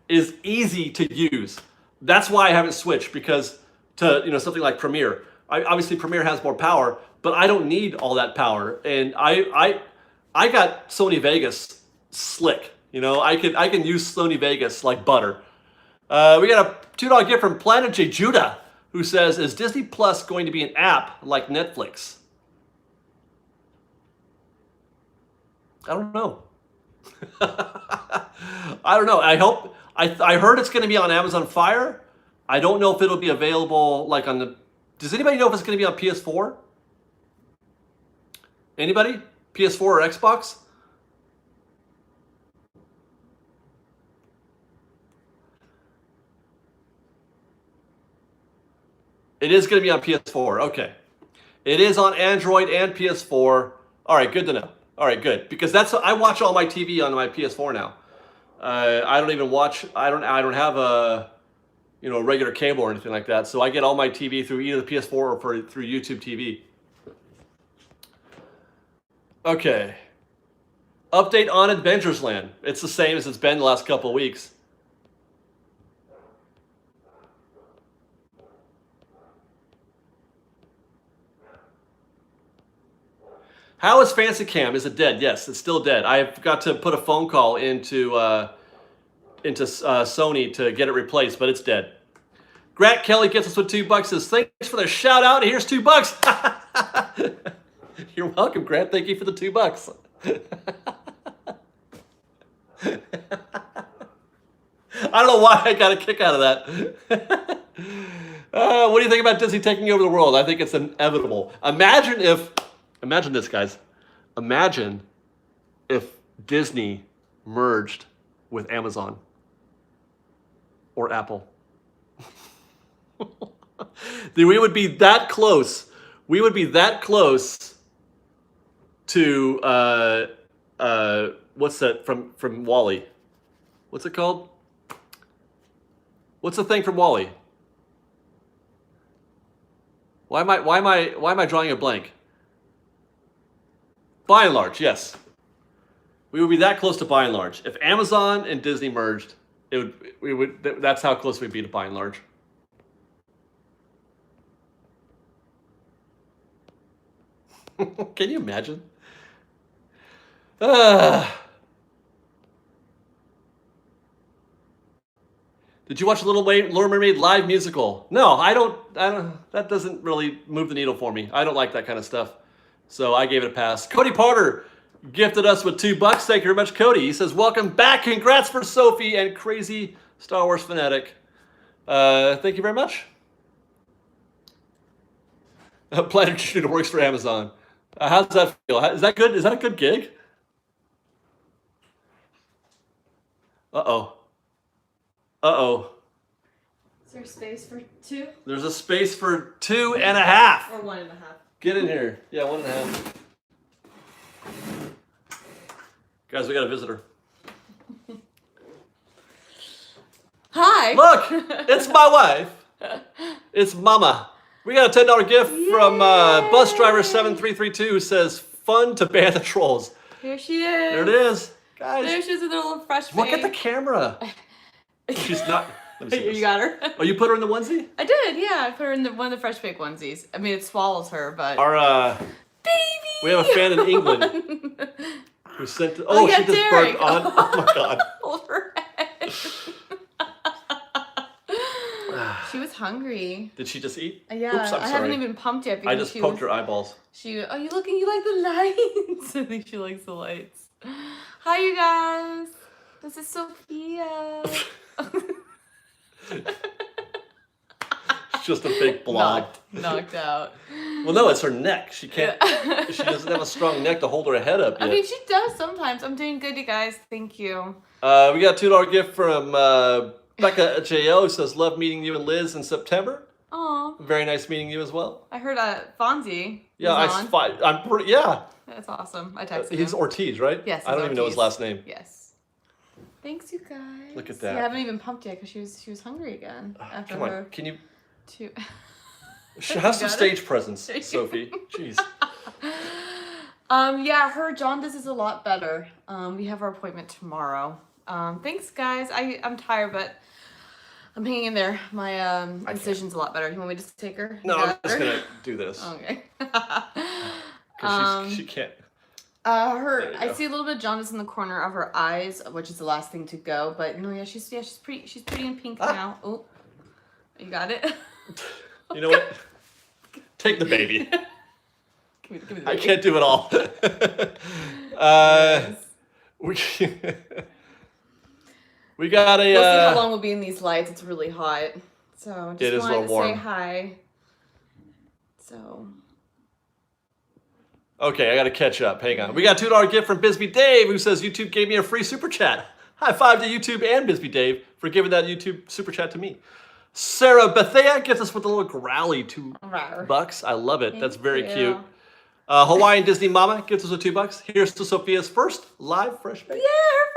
is easy to use. That's why I haven't switched, because to something like Premiere. Obviously Premiere has more power, but I don't need all that power. And I got Sony Vegas slick. I can use Sony Vegas like butter. We got a $2 gift from Planet J. Judah, who says, is Disney Plus going to be an app like Netflix? I don't know. I don't know. I heard it's going to be on Amazon Fire. I don't know if it'll be available like on the... Does anybody know if it's going to be on PS4? Anybody? PS4 or Xbox? It is going to be on PS4. Okay. It is on Android and PS4. All right, good to know. All right, good, because I watch all my TV on my PS4 now. I don't even watch. I don't have a regular cable or anything like that. So I get all my TV through either the PS4 or through YouTube TV. Okay. Update on Adventuresland. It's the same as it's been the last couple of weeks. How is Fancy Cam? Is it dead? Yes, it's still dead. I've got to put a phone call into Sony to get it replaced, but it's dead. Grant Kelly gets us with $2. Says, thanks for the shout out. Here's $2. You're welcome, Grant. Thank you for the $2. I don't know why I got a kick out of that. What do you think about Disney taking over the world? I think it's inevitable. Imagine this, guys. Imagine if Disney merged with Amazon or Apple. We would be that close. We would be that close to what's that from WALL-E? What's it called? What's the thing from WALL-E? Why am I drawing a blank? By and Large, yes. We would be that close to By and Large. If Amazon and Disney merged, that's how close we'd be to By and Large. Can you imagine? Did you watch Little Mermaid live musical? No, I don't. That doesn't really move the needle for me. I don't like that kind of stuff. So I gave it a pass. Cody Porter gifted us with $2. Thank you very much, Cody. He says, welcome back. Congrats for Sophie and Crazy Star Wars Fanatic. Thank you very much. Planet Shooter works for Amazon. How does that feel? Is that good? Is that a good gig? Uh-oh. Uh-oh. Is there space for 2? There's a space for 2.5. Or 1.5. Get in here. Yeah, 1.5. Guys, we got a visitor. Hi. Look, it's my wife. It's Mama. We got a $10 gift from bus driver 7332 who says, "Fun to ban the trolls." Here she is. There it is, guys. There she is with her little fresh face. Look at the camera. She's not. Let me see You this. got her. Oh, you put her in the onesie? I did. Yeah, I put her in one of the fresh bake onesies. I mean, it swallows her, but Our baby. we have a fan in England who sent. Oh, yeah, she just Derek. burped on. Oh my God. Hold her head. She was hungry. Did she just eat? Yeah, Oops, I'm sorry. I haven't even pumped yet because I just poked her eyeballs. Oh, you looking? You like the lights? I think she likes the lights. Hi, you guys. This is Sophia. It's just a big blob. Knocked out. Well, no, it's her neck. She can't. She doesn't have a strong neck to hold her head up yet. I mean, she does sometimes. I'm doing good, you guys. Thank you. We got a $2 gift from Becca J.O. says, "Love meeting you and Liz in September." Aw. Very nice meeting you as well. I heard Fonzie. Yeah, I'm pretty. Yeah. That's awesome. I texted He's him. Ortiz, right? Yes. I don't even know his last name. Yes. Thanks, you guys. Look at that. Yeah, I haven't even pumped yet because she was hungry again after Come her. on, can you Two. have some stage presence, Sophie? Jeez. Yeah, her jaundice is a lot better. We have our appointment tomorrow. Thanks, guys. I'm tired, but I'm hanging in there. My incision's a lot better. You want me to just take her? No, I'm just gonna do this. Okay. She can't. I see a little bit of jaundice in the corner of her eyes, which is the last thing to go. But no, yeah, she's pretty in pink now. Oh, you got it. You know what? Take the baby. Give me the baby. I can't do it all. We got a. We'll see how long we'll be in these lights. It's really hot, so just it is a wanted little to warm. say hi. So. Okay, I got to catch up. Hang on. We got a $2 gift from Bisbee Dave who says YouTube gave me a free super chat. High five to YouTube and Bisbee Dave for giving that YouTube super chat to me. Sarah Bethea gets us with a little growly $2. I love it. That's very cute. Hawaiian Disney Mama gives us a $2. Here's to Sophia's first live fresh bake. Yeah,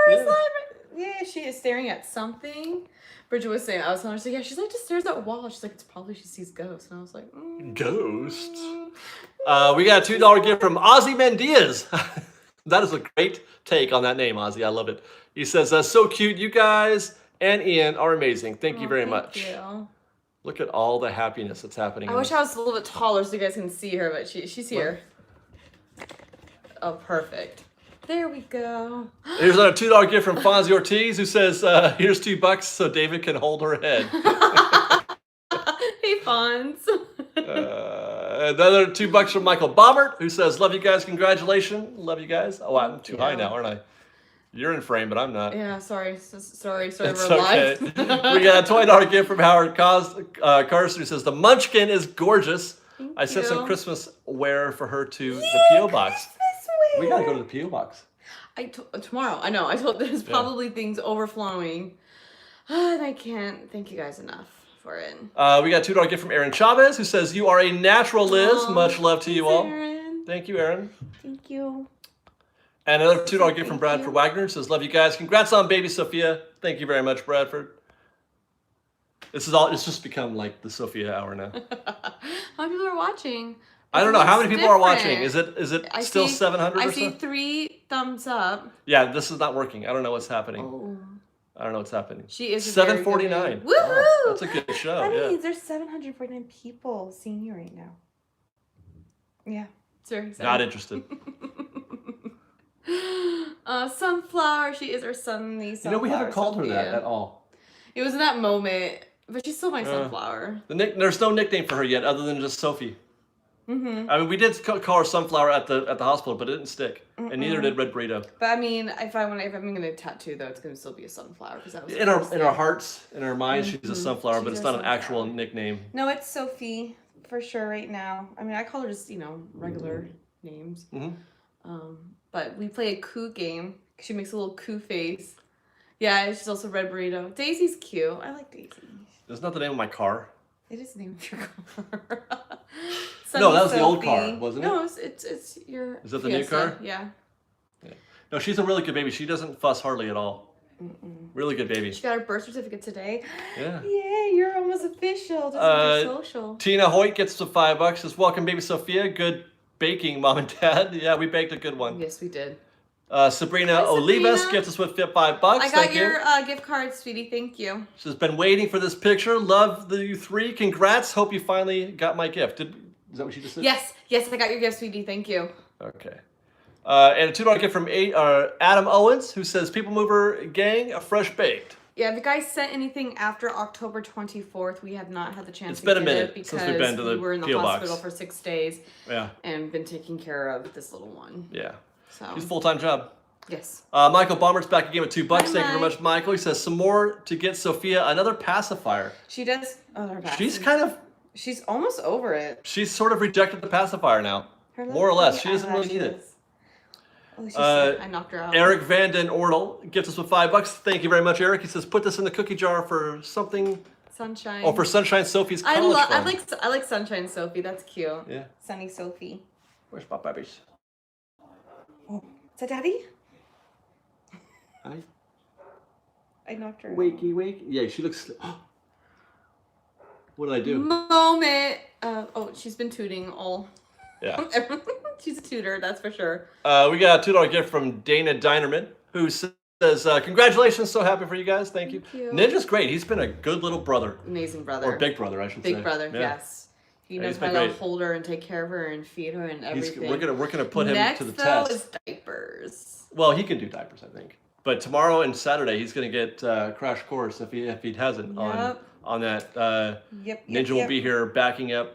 her first live. Yeah, she is staring at something. Bridget was saying, I was telling her, yeah, she's like, just stares at the wall. She's like, it's probably she sees ghosts. And I was like, Ghosts? We got a $2 gift from Ozzy Mendiaz. That is a great take on that name, Ozzy. I love it. He says, so cute. You guys and Ian are amazing. Thank you very much. Thank you. Look at all the happiness that's happening. I wish I was a little bit taller so you guys can see her, but she's here. Oh, perfect. There we go. Here's another $2 gift from Fonzie Ortiz who says, here's $2 so David can hold her head. Hey, Fonz. Another $2 from Michael Bobbert who says, love you guys, congratulations. Love you guys. Oh, I'm too high now, aren't I? You're in frame, but I'm not. Yeah, sorry. Sorry, It's we're okay. live. We got a $20 gift from Howard Carson who says, the Munchkin is gorgeous. I sent some Christmas wear for her to the P.O. box. We gotta go to the P.O. box. Tomorrow. I know. I told there's probably things overflowing. And I can't thank you guys enough for it. We got a $2 gift from Aaron Chavez who says, you are a natural, Liz. Much love to you all. Aaron. Thank you, Aaron. Thank you. And another $2 gift from Bradford Wagner who says, love you guys. Congrats on baby Sophia. Thank you very much, Bradford. It's just become like the Sophia hour now. How many people are watching? I don't know. How many people are watching? Is it still 700 or so? I see 3 thumbs up. Yeah, this is not working. I don't know what's happening. Oh. I don't know what's happening. She is 749. Woohoo! Oh, that's a good show. Honey, there's 749 people seeing you right now. Yeah, it's very exciting. Not interested. Sunflower. She is our sunny sunflower. We haven't called her that at all. It was in that moment, but she's still my sunflower. There's no nickname for her yet, other than just Sophie. Mm-hmm. I mean, we did call her Sunflower at the hospital, but it didn't stick, and neither did Red Burrito. But I mean, if I'm gonna tattoo though, it's gonna still be a sunflower because that was in our hearts, in our minds, she's a sunflower, but it's not an actual nickname. No, it's Sophie for sure right now. I mean, I call her just regular names. But we play a coo game. She makes a little coo face. Yeah, she's also Red Burrito. Daisy's cute. I like Daisy. That's not the name of my car. It is the name of your car. Sunny No, that was the old Sophie. car, wasn't it? No, it's your. Is that the new Fiesta. car? Yeah. No, she's a really good baby. She doesn't fuss hardly at all. Really good baby. She got her birth certificate today. Yeah. Yay, you're almost official. This is your social. Tina Hoyt gets to $5. Says, welcome, baby Sophia. Good baking, mom and dad. Yeah, we baked a good one. Yes, we did. Sabrina Hi, Olivas Sabrina. gets us with $5. I got Thank your you. gift card, sweetie. Thank you. She's been waiting for this picture. Love you three. Congrats. Hope you finally got my gift. Is that what she just said? Yes, I got your gift, sweetie. Thank you. Okay. And a $2 gift from Adam Owens, who says, People Mover Gang, a fresh baked. Yeah, if you guys sent anything after October 24th, we have not had the chance It's to been a get minute it because since we've been to the we were in the P.O. box. hospital for 6 days. Yeah. And been taking care of this little one. Yeah. So. He's a full-time job. Yes. Michael Bomber's back again with $2. Hi, Thank you very much, Michael. He says, some more to get Sophia another pacifier. She does. Oh, her pacifier. She's almost over it. She's sort of rejected the pacifier now. More or less. She doesn't really need it. Oh, I knocked her out. Eric Vanden Ortel gets us with $5. Thank you very much, Eric. He says, put this in the cookie jar for something. Sunshine. Oh, for Sunshine Sophie's college fund. I like Sunshine Sophie. That's cute. Yeah. Sunny Sophie. Where's my babies? Oh, is that Daddy? Hi. I knocked her. Wakey. Yeah, she looks. What did I do? Moment. Oh, she's been tooting all. Yeah. She's a tutor, that's for sure. We got a $2 gift from Dana Dinerman, who says, congratulations, so happy for you guys. Thank you. Ninja's great. He's been a good little brother. Amazing brother. Or big brother, I should say. Big brother, yeah. Yes. He knows how to hold her and take care of her and feed her and everything. We're gonna put him to the Next, test. though, is diapers. Well, he can do diapers, I think. But tomorrow and Saturday, he's gonna get crash course if he hasn't on that. Ninja will be here backing up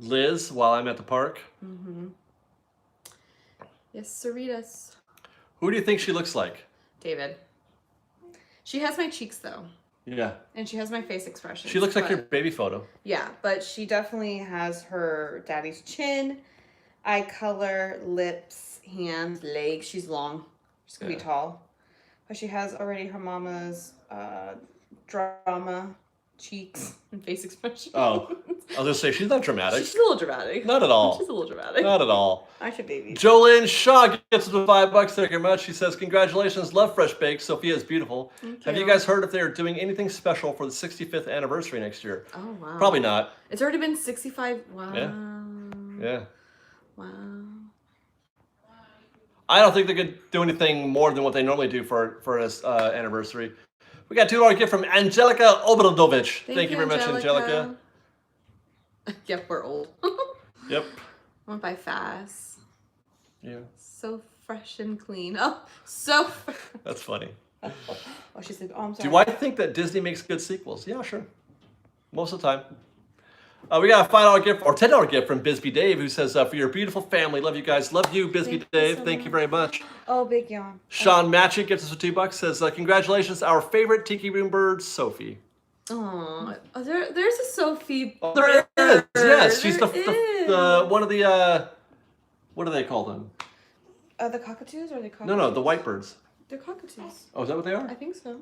Liz while I'm at the park. Mm-hmm. Yes, Cerritos. Who do you think she looks like? David. She has my cheeks though. Yeah. And she has my face expression. She looks like your baby photo. Yeah, but she definitely has her daddy's chin, eye color, lips, hands, legs. She's long. She's gonna be tall. But she has already her mama's drama, cheeks, and face expression. Oh. I was gonna say, she's not dramatic. She's a little dramatic. Not at all. She's a little dramatic. Not at all. I should baby. Jolynn Shaw gets us with $5. Thank you very much. She says, congratulations, love Fresh Baked. Sophia is beautiful. Have you guys heard if they're doing anything special for the 65th anniversary next year? Oh, wow. Probably not. It's already been 65. Wow. Yeah. Wow. I don't think they could do anything more than what they normally do for this anniversary. We got a $2 gift from Angelica Obradovich. Thank you very much, Angelica. Yep, we're old. Yep. Went by fast. Yeah. So fresh and clean. Oh, so fresh. That's funny. Oh, she's like, oh, I'm sorry. Do I think that Disney makes good sequels? Yeah, sure. Most of the time. We got a $5 gift or $10 gift from Bisbee Dave, who says, for your beautiful family, love you guys. Love you, Bisbee Dave. Thank you very much. Oh, big yawn. Sean Matchett gets us with $2. Says, congratulations, our favorite Tiki Room bird, Sophie. Oh, there's a Sophie. Oh, there is. Yes, she's the one of the what do they call them? The cockatoos or the cockatoos? No, the white birds. They're cockatoos. Oh, is that what they are? I think so.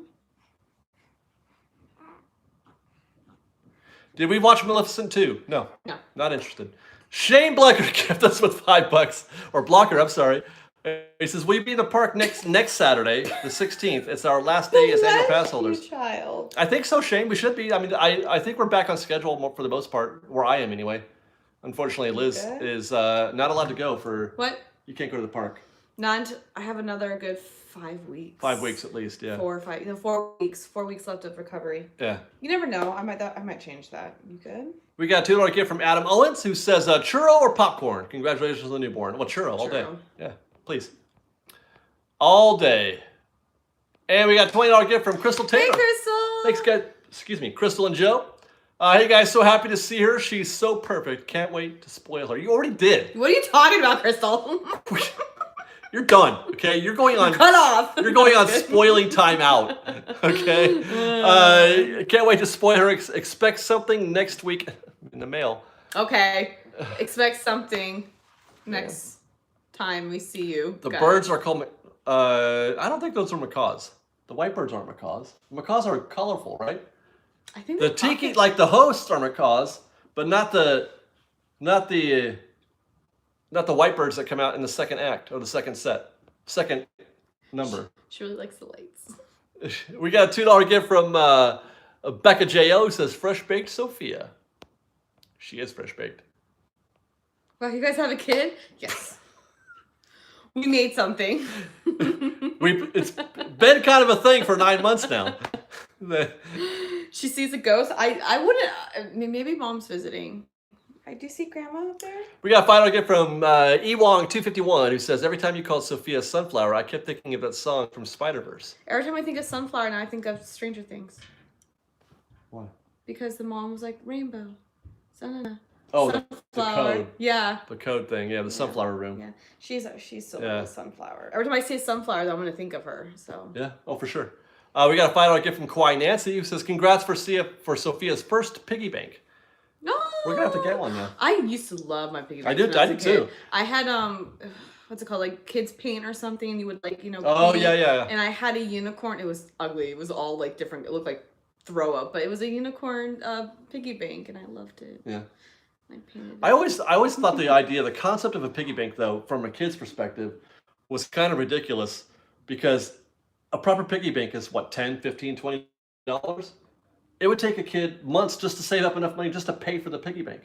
Did we watch Maleficent 2? No. No. Not interested. Shane Blocker gifted us with $5. Or Blocker, I'm sorry. He says, will you be in the park next Saturday, the 16th? It's our last day as annual pass holders. Child. I think so, Shane. We should be. I mean, I think we're back on schedule for the most part, where I am anyway. Unfortunately, Liz is not allowed to go for... What? You can't go to the park. I have another good 5 weeks. 5 weeks at least, yeah. 4 or 5. No, 4 weeks. 4 weeks left of recovery. Yeah. You never know. I might change that. You good? We got a $2 gift from Adam Owens, who says, churro or popcorn? Congratulations on the newborn. Well, churro all day. Yeah, please. All day. And we got a $20 gift from Crystal Taylor. Hey, Crystal. Thanks, guys. Excuse me, Crystal and Joe. Hey, guys, so happy to see her. She's so perfect. Can't wait to spoil her. You already did. What are you talking about, Crystal? You're done, okay? You're going on... Cut off. You're going on spoiling time out, okay? Can't wait to spoil her. Expect something next week in the mail. Okay. Expect something next time we see you. The birds are called... I don't think those are macaws. The white birds aren't macaws. Macaws are colorful, right? I think the tiki, like the hosts are macaws, but not the Not the white birds that come out in the second act or the second number. She really likes the lights. We got a $2 gift from Becca J.O. who says, Fresh Baked Sophia. She is fresh baked. Wow, you guys have a kid? Yes. We made something. It's been kind of a thing for 9 months now. She sees a ghost. I wouldn't. Maybe mom's visiting. I do see grandma up there. We got a final gift from Ewong251 who says, every time you called Sophia Sunflower, I kept thinking of that song from Spider-Verse. Every time I think of sunflower, now I think of Stranger Things. Why? Because the mom was like, rainbow. Sunflower. Oh, the code. Yeah. The code thing. Yeah, the sunflower room. Yeah. She's so a sunflower. Every time I say sunflower, I'm going to think of her. So. Yeah. Oh, for sure. We got a $5 gift from Kawhi Nancy who says, congrats for Sophia's first piggy bank. No. We're going to have to get one now. I used to love my piggy bank. I did too. I had, what's it called? Like kids paint or something. And you would like, Oh, paint. yeah. And I had a unicorn. It was ugly. It was all like different. It looked like throw up, but it was a unicorn piggy bank and I loved it. Yeah. I painted it. I always thought the concept of a piggy bank, though, from a kid's perspective, was kind of ridiculous because a proper piggy bank is what, $10, $15, $20? It would take a kid months just to save up enough money just to pay for the piggy bank.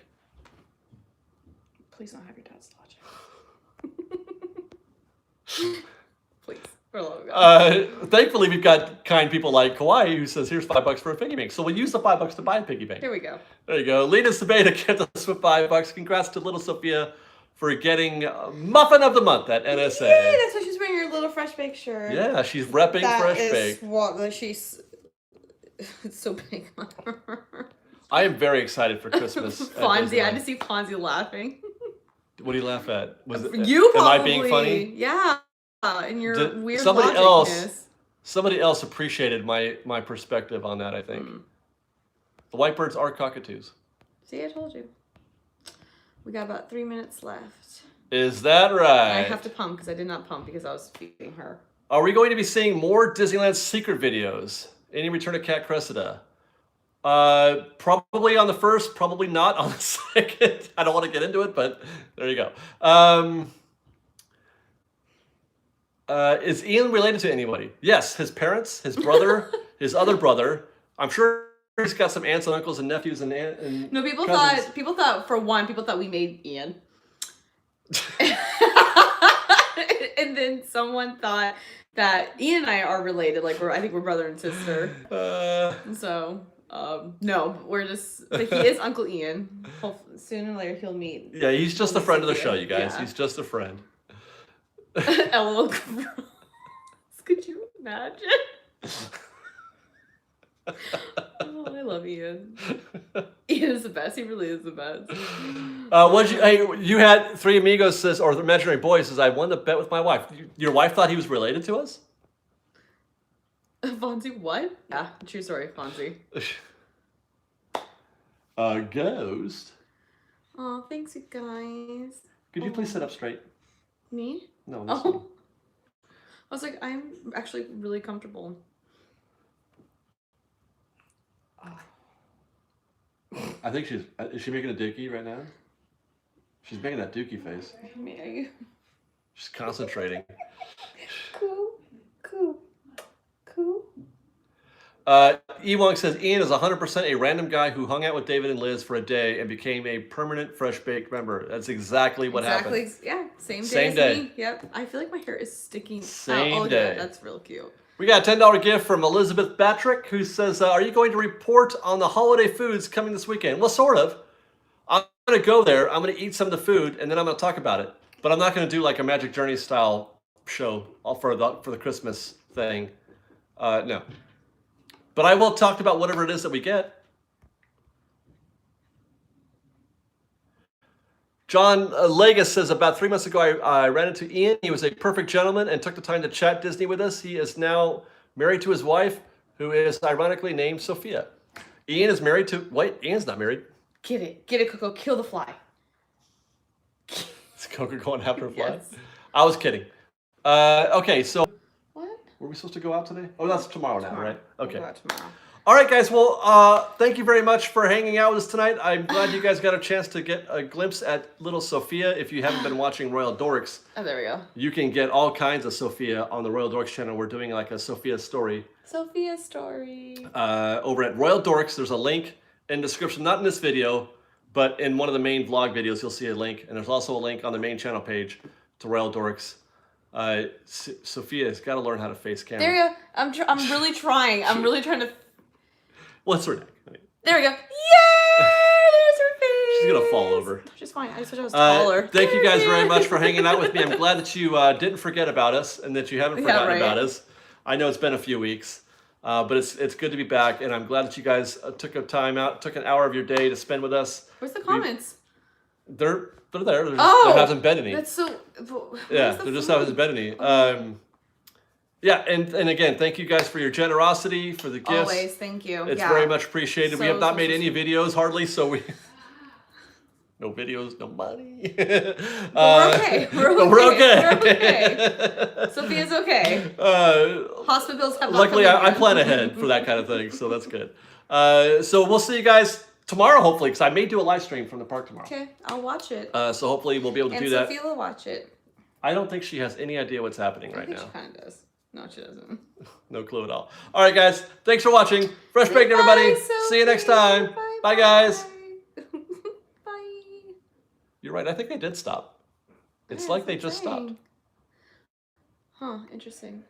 Please don't have your dad's logic. Please. For the love of God. Thankfully, we've got kind people like Kauai who says, here's $5 for a piggy bank. So we'll use the $5 to buy a piggy bank. Here we go. There you go. Lena Sabeda kept us with $5. Congrats to little Sophia for getting Muffin of the Month at NSA. Yay, that's why she's wearing her little Fresh Bake shirt. Yeah, she's repping Fresh Bake. It's so big on her. I am very excited for Christmas. Fonzie, I had to see Fonzie laughing. What do you laugh at? Was it you am probably, I being funny? Yeah, and your weird somebody logicness. Somebody else appreciated my perspective on that, I think. The white birds are cockatoos. See, I told you. We got about 3 minutes left. Is that right? I have to pump because I did not pump because I was feeding her. Are we going to be seeing more Disneyland secret videos? Any return of Cat Cressida? Probably on the first, probably not on the second. I don't want to get into it, but there you go. Is Ian related to anybody? Yes, his parents, his brother, his other brother. I'm sure he's got some aunts and uncles and nephews and no, people cousins. thought for one, people thought we made Ian. And then someone thought that Ian and I are related, like I think we're brother and sister. No, we're just, but he is Uncle Ian. Hopefully, sooner or later he'll meet. Yeah, he's just a friend of the show, you guys. Yeah. He's just a friend. LOL. Could you imagine? Oh, I love Ian. Ian is the best. He really is the best. You had Three Amigos says, or the Imaginary Boy says, I won the bet with my wife. Your wife thought he was related to us? Fonzie, what? Yeah, true story, Fonzie. Ghost. Oh, thanks, you guys. Could you please sit up straight? Me? No. Oh. I was like, I'm actually really comfortable. I think is she making a dookie right now? She's making that dookie face. Me. She's concentrating. Cool. Ewong says, Ian is 100% a random guy who hung out with David and Liz for a day and became a permanent Fresh Baked member. That's exactly what happened. Yeah, same Same day as day. me. Yep. I feel like my hair is sticking Same out. Oh, day. Yeah, that's real cute. We got a $10 gift from Elizabeth Batrick who says, are you going to report on the holiday foods coming this weekend? Well, sort of. I'm going to go there. I'm going to eat some of the food, and then I'm going to talk about it. But I'm not going to do like a Magic Journey style show for the Christmas thing. No. But I will talk about whatever it is that we get. John Legas says, about 3 months ago, I ran into Ian. He was a perfect gentleman and took the time to chat Disney with us. He is now married to his wife, who is ironically named Sophia. Ian is married to... Wait, Ian's not married. Get it, Coco. Kill the fly. Is Coco going after a fly? Yes. I was kidding. Okay, so... What? Were we supposed to go out today? Oh, that's tomorrow now, right? Okay. We'll go out tomorrow. All right, guys. Well, thank you very much for hanging out with us tonight. I'm glad you guys got a chance to get a glimpse at little Sophia. If you haven't been watching Royal Dorks, Oh, there we go. you can get all kinds of Sophia on the Royal Dorks channel. We're doing like a Sophia story. Sophia story. Over at Royal Dorks, there's a link in the description, not in this video, but in one of the main vlog videos, you'll see a link. And there's also a link on the main channel page to Royal Dorks. Sophia's got to learn how to face camera. There you go. I'm really trying. I'm really trying to. What's her neck? There we go. Yay! There's her face. She's gonna fall over. She's fine. I just wish I was taller. Thank you guys very much for hanging out with me. I'm glad that you didn't forget about us and that you haven't forgotten about us. I know it's been a few weeks, but it's good to be back, and I'm glad that you guys took a time out, took an hour of your day to spend with us. Where's the comments? They're there. There hasn't been any. That's so. Yeah, there just hasn't been any. Yeah, and again, thank you guys for your generosity, for the gifts. Always, thank you. It's very much appreciated. We have not made any videos hardly, so we no videos, no money. But we're okay. We're okay. Sophia's okay. Hospital bills have. Luckily, I plan ahead for that kind of thing, so that's good. So we'll see you guys tomorrow, hopefully, because I may do a live stream from the park tomorrow. Okay, I'll watch it. So hopefully we'll be able to do that. And Sophia will watch it. I don't think she has any idea what's happening right now. She kind of does. No, she doesn't. No clue at all. All right, guys. Thanks for watching. Fresh Baked, everybody. See you next time. Bye, guys. Bye. You're right. I think they did stop. It's like they just stopped. Huh. Interesting.